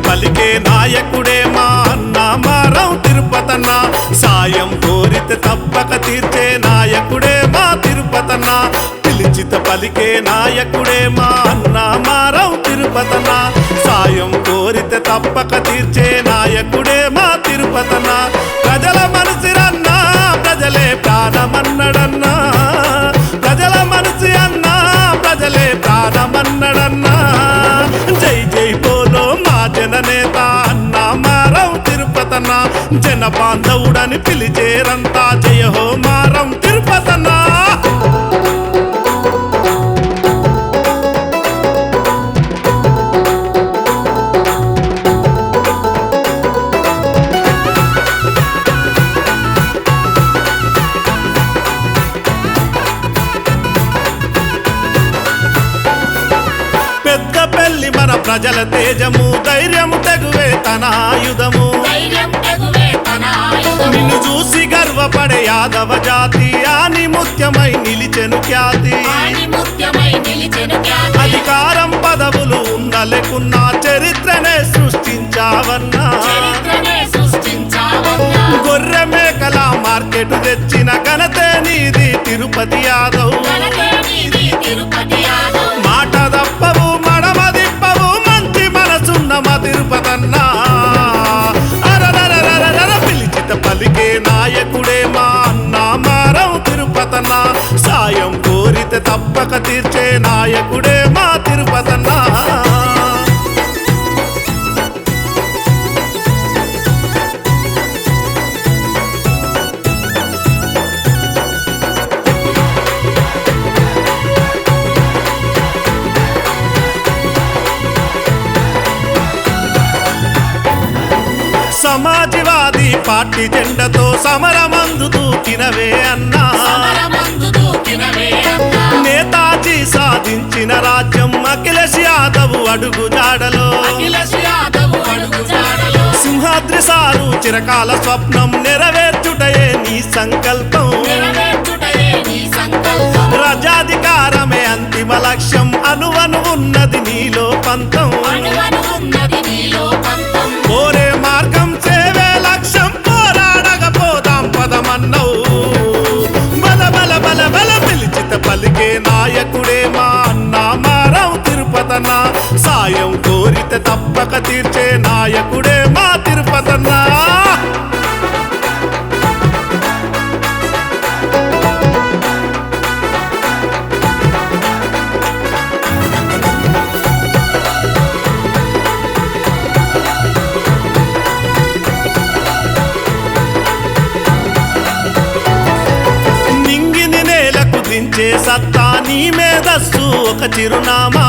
పలికే నాయకుడే మా అన్న మారం తిరుపతన్న సాయం కోరితే తప్పక తీర్చే నాయకుడే మా తిరుపతన్న పిలిచిత పలికే నాయకుడే మా అన్న మారం తిరుపతన్న సాయం కోరితే తప్పక తీర్చే నాయకుడే మా తిరుపతన్న ప్రజల మనసిరన్నా ప్రజలే ప్రాణమన్నడన్నా ప్రజల మనసి అన్నా ప్రజలే ప్రాణమన్నడన్నా జై జై బోలో మా జననేత అన్న మారం తిరుపతన్న జన బాంధవుడని పిలిచేరంతా జయ హో మారం తిరుపతన్న పెళ్లి మన ప్రజల తేజము ధైర్యము తెగువే తన ఆయుధము నిన్ను చూసి గర్వపడే యాదవ జాతి ఆని ముత్యమై నిలిచెను ఖ్యాతి అధికారం పదవులు ఉండలేకున్నా చరిత్రనే సృష్టించావన్నా గొర్రె మేకల మార్కెట్ తెచ్చిన ఘనతే నీది తిరుపతి యాదవ్ మాట తప్పవు మడమ దిప్పవు మంచి మనసున్న మా తిరుపతన్న పిలిచిత పలికే నాయకుడే మా అన్న మారం తిరుపతన్న సాయం కోరితే తప్పక తీర్చే నాయకుడే మా తిరుపతన్న సమాజ్వాదీ పార్టీ జెండతో సమరమందు దూకినవే అన్నా నేతాజీ సాధించిన రాజ్యం అఖిలేష్ యాదవ్ అడుగు జాడలో సింహాద్రి సారు చిరకాల స్వప్నం నెరవేర్చుటయే నీ సంకల్పం రాజ్యాధికారమే అంతిమ లక్ష్యం అనువను ఉన్నది నీలో పంతం కోరే మార్గం సేవే లక్ష్యం పోరాడకపోదాం పదమన్నవు బల బల బల బల పిలిచిత పలికే నాయకుడే మా అన్న మారం తిరుపతన్న సాయం కోరితే తప్పక తీర్చే నాయకుడే మా తిరుపతన్న దించే సత్తా నీ మేధస్సు ఒక చిరునామా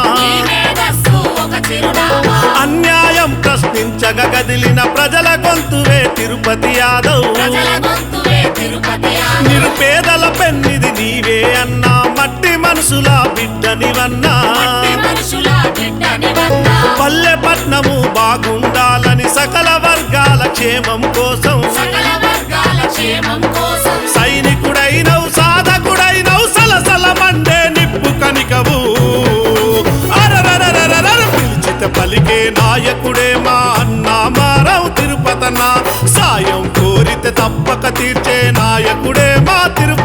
అన్యాయం ప్రశ్నించగ గదిలిన ప్రజల గొంతువే తిరుపతి యాదవ్ నిరుపేదల పెన్నిది నీవే అన్నా మట్టి మనసుల బిడ్డనివన్నా పల్లె పట్నము బాగుండాలని సకల వర్గాల క్షేమం కోసం సైనికుడైనవు సాధకుడైనవు సలసల మండే నిప్పు కనికవు పిలిచిత పలికే నాయకుడే మా అన్న మారం తిరుపతన్న సాయం కోరితే తప్పక తీర్చే నాయకుడే మా తిరుపతి